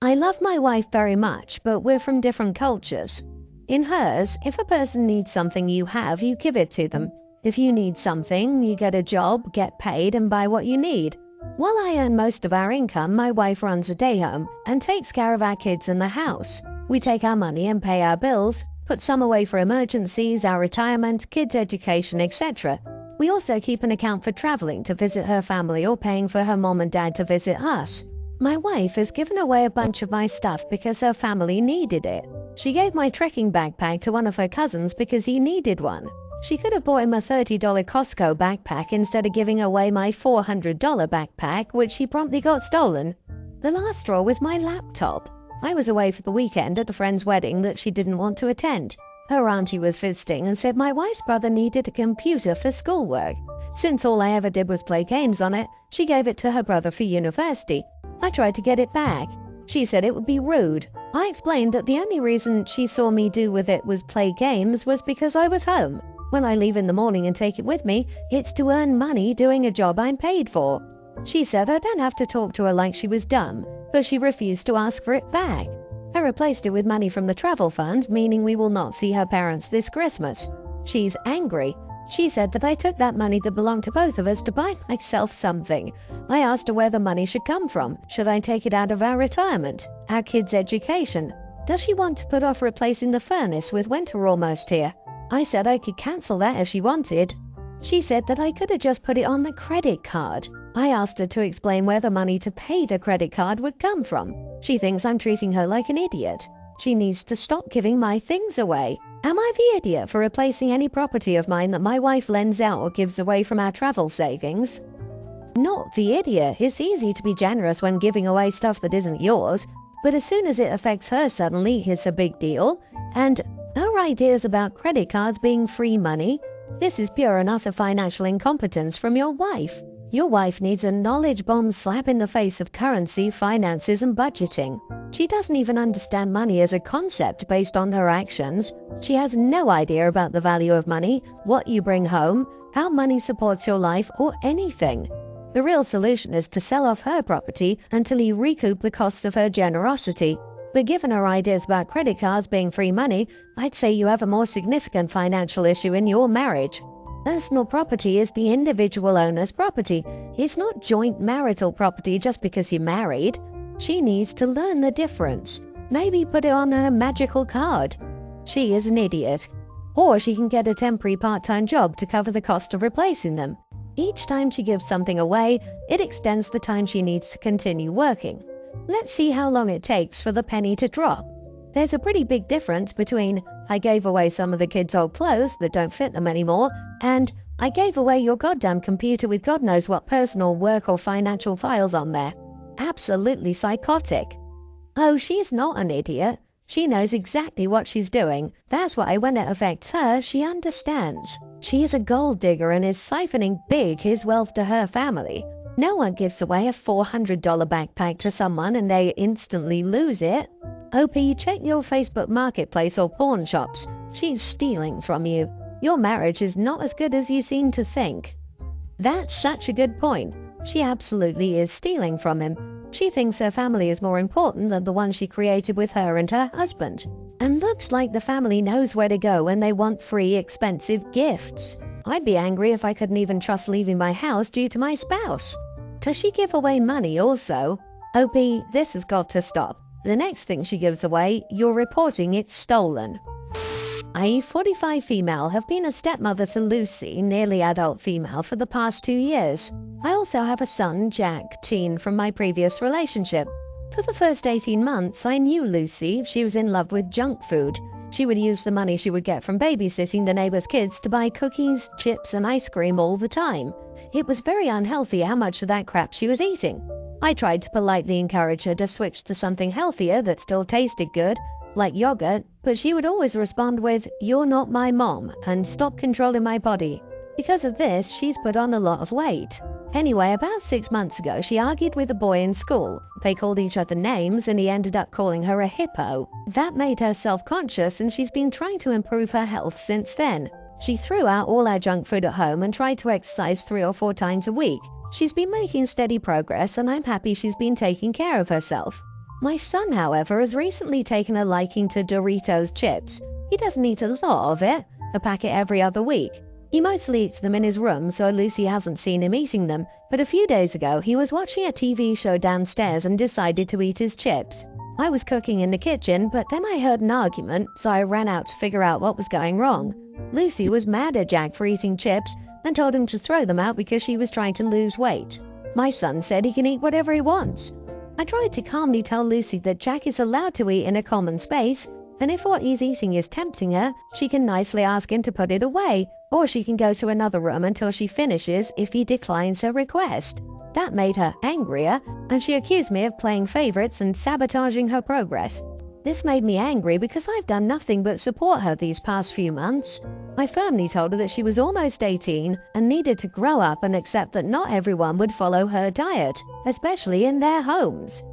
I love my wife very much, but we're from different cultures. In hers, if a person needs something you have, you give it to them. If you need something, you get a job, get paid, and buy what you need. While I earn most of our income, my wife runs a day home and takes care of our kids in the house. We take our money and pay our bills, put some away for emergencies, our retirement, kids' education, etc. We also keep an account for traveling to visit her family or paying for her mom and dad to visit us. My wife has given away a bunch of my stuff because her family needed it. She gave my trekking backpack to one of her cousins because he needed one. She could have bought him a $30 Costco backpack instead of giving away my $400 backpack, which she promptly got stolen. The last straw was my laptop. I was away for the weekend at a friend's wedding that she didn't want to attend. Her auntie was visiting and said my wife's brother needed a computer for schoolwork. Since all I ever did was play games on it, she gave it to her brother for university. I tried to get it back. She said it would be rude. I explained that the only reason she saw me do with it was play games was because I was home. When I leave in the morning and take it with me, it's to earn money doing a job I'm paid for. She said I don't have to talk to her like she was dumb, but she refused to ask for it back. I replaced it with money from the travel fund, meaning we will not see her parents this Christmas. She's angry. She said that I took that money that belonged to both of us to buy myself something. I asked her where the money should come from. Should I take it out of our retirement? Our kids' education? Does she want to put off replacing the furnace with winter almost here? I said I could cancel that if she wanted. She said that I could have just put it on the credit card. I asked her to explain where the money to pay the credit card would come from. She thinks I'm treating her like an idiot. She needs to stop giving my things away. Am I the idiot for replacing any property of mine that my wife lends out or gives away from our travel savings? Not the idiot. It's easy to be generous when giving away stuff that isn't yours, but as soon as it affects her suddenly, it's a big deal. And her ideas about credit cards being free money, this is pure and utter financial incompetence from your wife. Your wife needs a knowledge bomb slap in the face of currency, finances, and budgeting. She doesn't even understand money as a concept based on her actions. She has no idea about the value of money, what you bring home, how money supports your life, or anything. The real solution is to sell off her property until you recoup the costs of her generosity. But given her ideas about credit cards being free money, I'd say you have a more significant financial issue in your marriage. Personal property is the individual owner's property. It's not joint marital property just because you're married. She needs to learn the difference. Maybe put it on a magical card. She is an idiot. Or she can get a temporary part-time job to cover the cost of replacing them. Each time she gives something away, it extends the time she needs to continue working. Let's see how long it takes for the penny to drop. There's a pretty big difference between I gave away some of the kids' old clothes that don't fit them anymore and I gave away your goddamn computer with God knows what personal work or financial files on there. Absolutely psychotic. Oh, she's not an idiot. She knows exactly what she's doing. That's why when it affects her, she understands. She is a gold digger and is siphoning his wealth to her family. No one gives away a $400 backpack to someone and they instantly lose it. OP, check your Facebook marketplace or pawn shops. She's stealing from you. Your marriage is not as good as you seem to think. That's such a good point. She absolutely is stealing from him. She thinks her family is more important than the one she created with her and her husband. And looks like the family knows where to go when they want free, expensive gifts. I'd be angry if I couldn't even trust leaving my house due to my spouse. Does she give away money also? OP, this has got to stop. The next thing she gives away, you're reporting it's stolen. I, 45 female, have been a stepmother to Lucy, nearly adult female, for the past 2 years. I also have a son, Jack, teen, from my previous relationship. For the first 18 months, I knew Lucy. She was in love with junk food. She would use the money she would get from babysitting the neighbor's kids to buy cookies, chips, and ice cream all the time. It was very unhealthy how much of that crap she was eating. I tried to politely encourage her to switch to something healthier that still tasted good, like yogurt, but she would always respond with, "You're not my mom," and "Stop controlling my body." Because of this, she's put on a lot of weight. Anyway, about 6 months ago, she argued with a boy in school. They called each other names and he ended up calling her a hippo. That made her self-conscious and she's been trying to improve her health since then. She threw out all our junk food at home and tried to exercise 3 or 4 times a week. She's been making steady progress and I'm happy she's been taking care of herself. My son, however, has recently taken a liking to Doritos chips. He doesn't eat a lot of it, a packet every other week. He mostly eats them in his room, so Lucy hasn't seen him eating them, but a few days ago he was watching a TV show downstairs and decided to eat his chips. I was cooking in the kitchen, but then I heard an argument, so I ran out to figure out what was going wrong. Lucy was mad at Jack for eating chips and told him to throw them out because she was trying to lose weight. My son said he can eat whatever he wants. I tried to calmly tell Lucy that Jack is allowed to eat in a common space, and if what he's eating is tempting her, she can nicely ask him to put it away, or she can go to another room until she finishes if he declines her request. That made her angrier, and she accused me of playing favorites and sabotaging her progress. This made me angry because I've done nothing but support her these past few months. I firmly told her that she was almost 18 and needed to grow up and accept that not everyone would follow her diet, especially in their homes.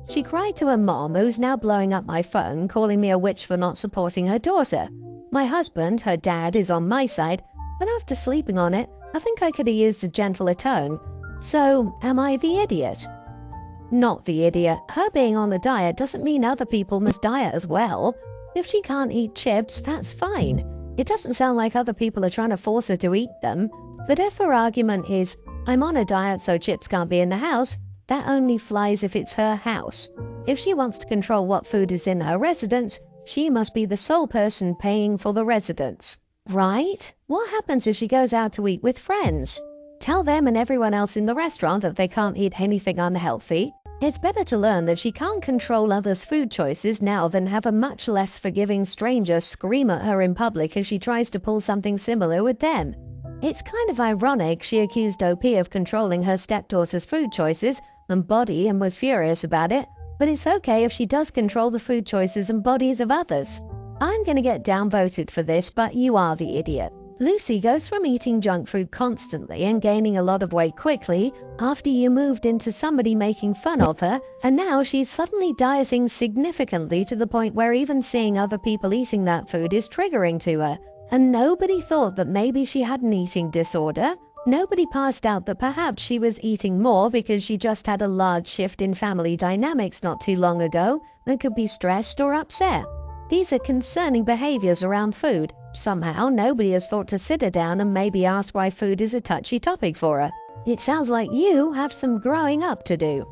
She cried to her mom, who's now blowing up my phone, calling me a witch for not supporting her daughter. My husband, her dad, is on my side, but after sleeping on it, I think I could have used a gentler tone. So, am I the idiot? Not the idiot. Her being on the diet doesn't mean other people must diet as well. If she can't eat chips, that's fine. It doesn't sound like other people are trying to force her to eat them. But if her argument is, I'm on a diet so chips can't be in the house, that only flies if it's her house. If she wants to control what food is in her residence, she must be the sole person paying for the residence. Right? What happens if she goes out to eat with friends? Tell them and everyone else in the restaurant that they can't eat anything unhealthy. It's better to learn that she can't control others' food choices now than have a much less forgiving stranger scream at her in public if she tries to pull something similar with them. It's kind of ironic she accused OP of controlling her stepdaughter's food choices and body and was furious about it, but it's okay if she does control the food choices and bodies of others. I'm gonna get downvoted for this, but you are the idiot. Lucy goes from eating junk food constantly and gaining a lot of weight quickly after you moved into somebody making fun of her, and now she's suddenly dieting significantly to the point where even seeing other people eating that food is triggering to her. And nobody thought that maybe she had an eating disorder. Nobody passed out that perhaps she was eating more because she just had a large shift in family dynamics not too long ago and could be stressed or upset. These are concerning behaviors around food. Somehow, nobody has thought to sit her down and maybe ask why food is a touchy topic for her. It sounds like you have some growing up to do.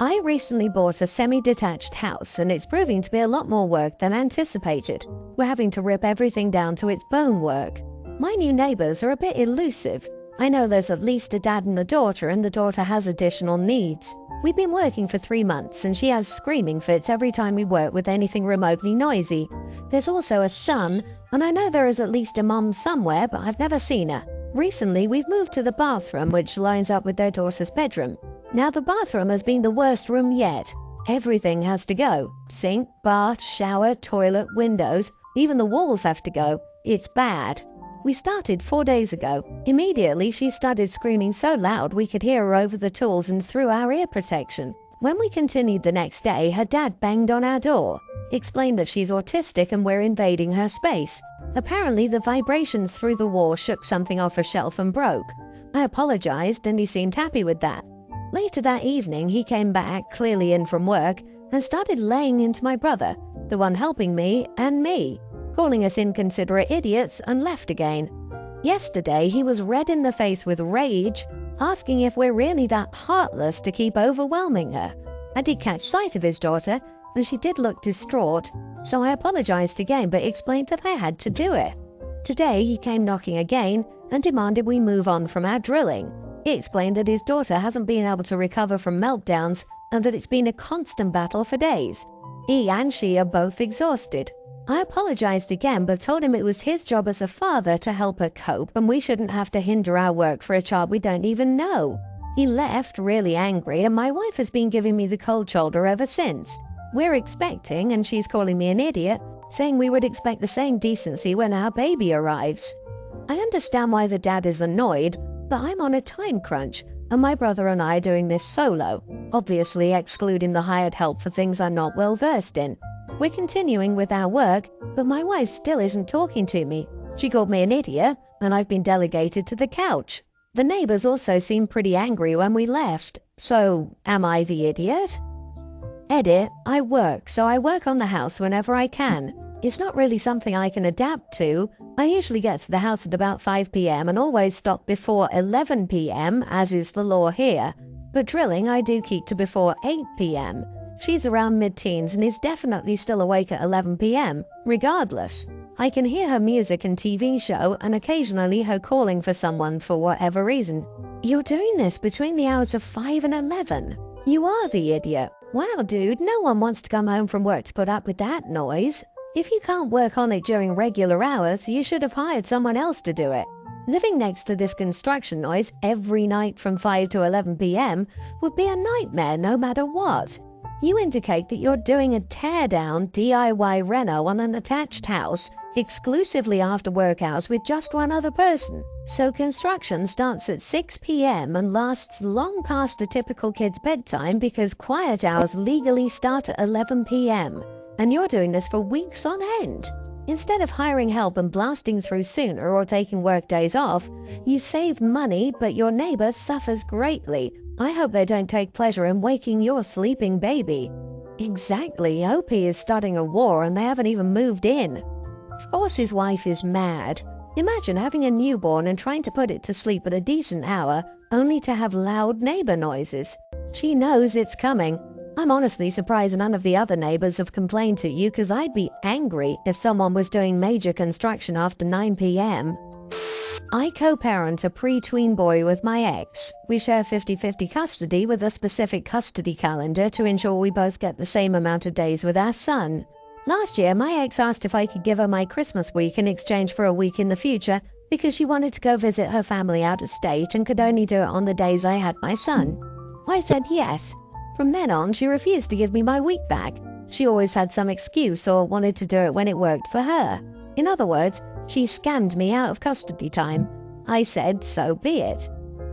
I recently bought a semi-detached house and it's proving to be a lot more work than anticipated. We're having to rip everything down to its bonework. My new neighbors are a bit elusive. I know there's at least a dad and a daughter, and the daughter has additional needs. We've been working for 3 months and she has screaming fits every time we work with anything remotely noisy. There's also a son, and I know there is at least a mum somewhere, but I've never seen her. Recently, we've moved to the bathroom, which lines up with their daughter's bedroom. Now, the bathroom has been the worst room yet. Everything has to go. Sink, bath, shower, toilet, windows, even the walls have to go. It's bad. We started 4 days ago. Immediately, she started screaming so loud we could hear her over the tools and through our ear protection. When we continued the next day, her dad banged on our door, explained that she's autistic and we're invading her space. Apparently, the vibrations through the wall shook something off a shelf and broke. I apologized and he seemed happy with that. Later that evening, he came back, clearly in from work, and started laying into my brother, the one helping me, and me, calling us inconsiderate idiots, and left again. Yesterday, he was red in the face with rage, asking if we're really that heartless to keep overwhelming her. I did catch sight of his daughter, and she did look distraught, so I apologized again but explained that I had to do it. Today, he came knocking again and demanded we move on from our drilling. He explained that his daughter hasn't been able to recover from meltdowns and that it's been a constant battle for days. He and she are both exhausted. I apologized again but told him it was his job as a father to help her cope and we shouldn't have to hinder our work for a child we don't even know. He left really angry and my wife has been giving me the cold shoulder ever since. We're expecting and she's calling me an idiot, saying we would expect the same decency when our baby arrives. I understand why the dad is annoyed, but I'm on a time crunch and my brother and I are doing this solo, obviously excluding the hired help for things I'm not well versed in. We're continuing with our work, but my wife still isn't talking to me. She called me an idiot, and I've been delegated to the couch. The neighbors also seemed pretty angry when we left. So, am I the idiot? Edit, I work, so I work on the house whenever I can. It's not really something I can adapt to. I usually get to the house at about 5 p.m. and always stop before 11 p.m., as is the law here. But drilling I do keep to before 8 p.m. She's around mid-teens and is definitely still awake at 11 p.m. Regardless, I can hear her music and TV show and occasionally her calling for someone for whatever reason. You're doing this between the hours of 5 and 11. You are the idiot. Wow, dude, no one wants to come home from work to put up with that noise. If you can't work on it during regular hours, you should have hired someone else to do it. Living next to this construction noise every night from 5 to 11 p.m. would be a nightmare no matter what. You indicate that you're doing a tear-down DIY reno on an attached house exclusively after work hours with just one other person. So construction starts at 6 p.m. and lasts long past a typical kid's bedtime because quiet hours legally start at 11 p.m. And you're doing this for weeks on end. Instead of hiring help and blasting through sooner or taking work days off, you save money but your neighbor suffers greatly. I hope they don't take pleasure in waking your sleeping baby. Exactly, OP is starting a war and they haven't even moved in. Of course his wife is mad. Imagine having a newborn and trying to put it to sleep at a decent hour, only to have loud neighbor noises. She knows it's coming. I'm honestly surprised none of the other neighbors have complained to you, because I'd be angry if someone was doing major construction after 9 p.m. I co-parent a pre-tween boy with my ex. We share 50-50 custody with a specific custody calendar to ensure we both get the same amount of days with our son. Last year, my ex asked if I could give her my Christmas week in exchange for a week in the future because she wanted to go visit her family out of state and could only do it on the days I had my son. I said yes. From then on, she refused to give me my week back. She always had some excuse or wanted to do it when it worked for her. In other words, she scammed me out of custody time. I said, so be it.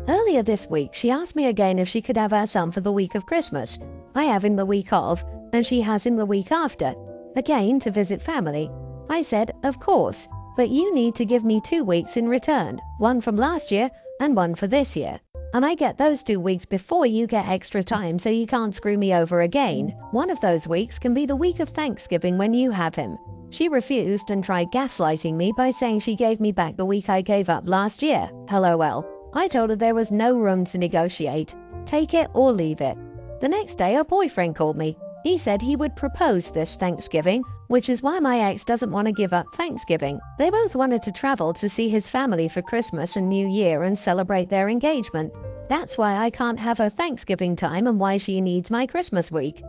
Earlier this week, she asked me again if she could have our son for the week of Christmas. I have him the week of, and she has him the week after. Again, to visit family. I said, of course, but you need to give me 2 weeks in return, one from last year and one for this year. And I get those 2 weeks before you get extra time so you can't screw me over again. One of those weeks can be the week of Thanksgiving when you have him. She refused and tried gaslighting me by saying she gave me back the week I gave up last year. LOL. I told her there was no room to negotiate. Take it or leave it. The next day, her boyfriend called me. He said he would propose this Thanksgiving, which is why my ex doesn't want to give up Thanksgiving. They both wanted to travel to see his family for Christmas and New Year and celebrate their engagement. That's why I can't have her Thanksgiving time and why she needs my Christmas week.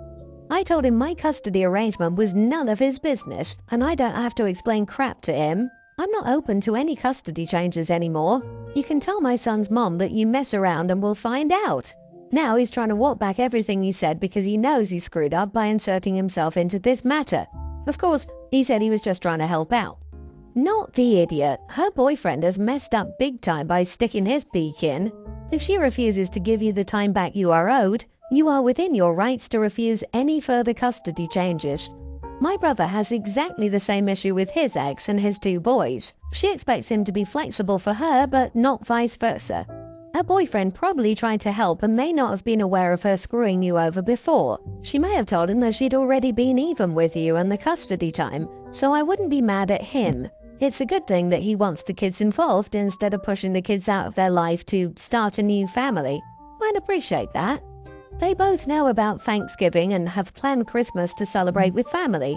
I told him my custody arrangement was none of his business, and I don't have to explain crap to him. I'm not open to any custody changes anymore. You can tell my son's mom that you mess around and we'll find out. Now he's trying to walk back everything he said because he knows he screwed up by inserting himself into this matter. Of course, he said he was just trying to help out. Not the idiot. Her boyfriend has messed up big time by sticking his beak in. If she refuses to give you the time back you are owed, you are within your rights to refuse any further custody changes. My brother has exactly the same issue with his ex and his 2 boys. She expects him to be flexible for her, but not vice versa. Her boyfriend probably tried to help and may not have been aware of her screwing you over before. She may have told him that she'd already been even with you and the custody time, so I wouldn't be mad at him. It's a good thing that he wants the kids involved instead of pushing the kids out of their life to start a new family. I'd appreciate that. They both know about Thanksgiving and have planned Christmas to celebrate with family.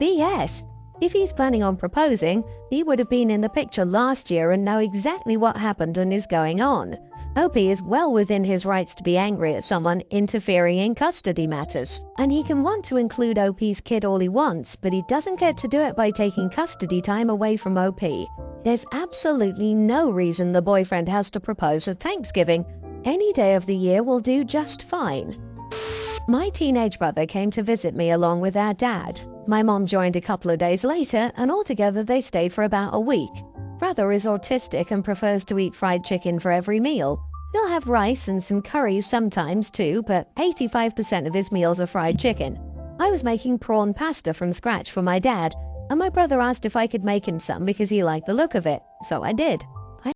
BS. If he's planning on proposing, he would have been in the picture last year and know exactly what happened and is going on. OP is well within his rights to be angry at someone interfering in custody matters. And he can want to include OP's kid all he wants, but he doesn't get to do it by taking custody time away from OP. There's absolutely no reason the boyfriend has to propose at Thanksgiving. Any day of the year will do just fine. My teenage brother came to visit me along with our dad. My mom joined a couple of days later, and altogether they stayed for about a week. Brother is autistic and prefers to eat fried chicken for every meal. He'll have rice and some curries sometimes too, but 85% of his meals are fried chicken. I was making prawn pasta from scratch for my dad, and my brother asked if I could make him some because he liked the look of it, so I did.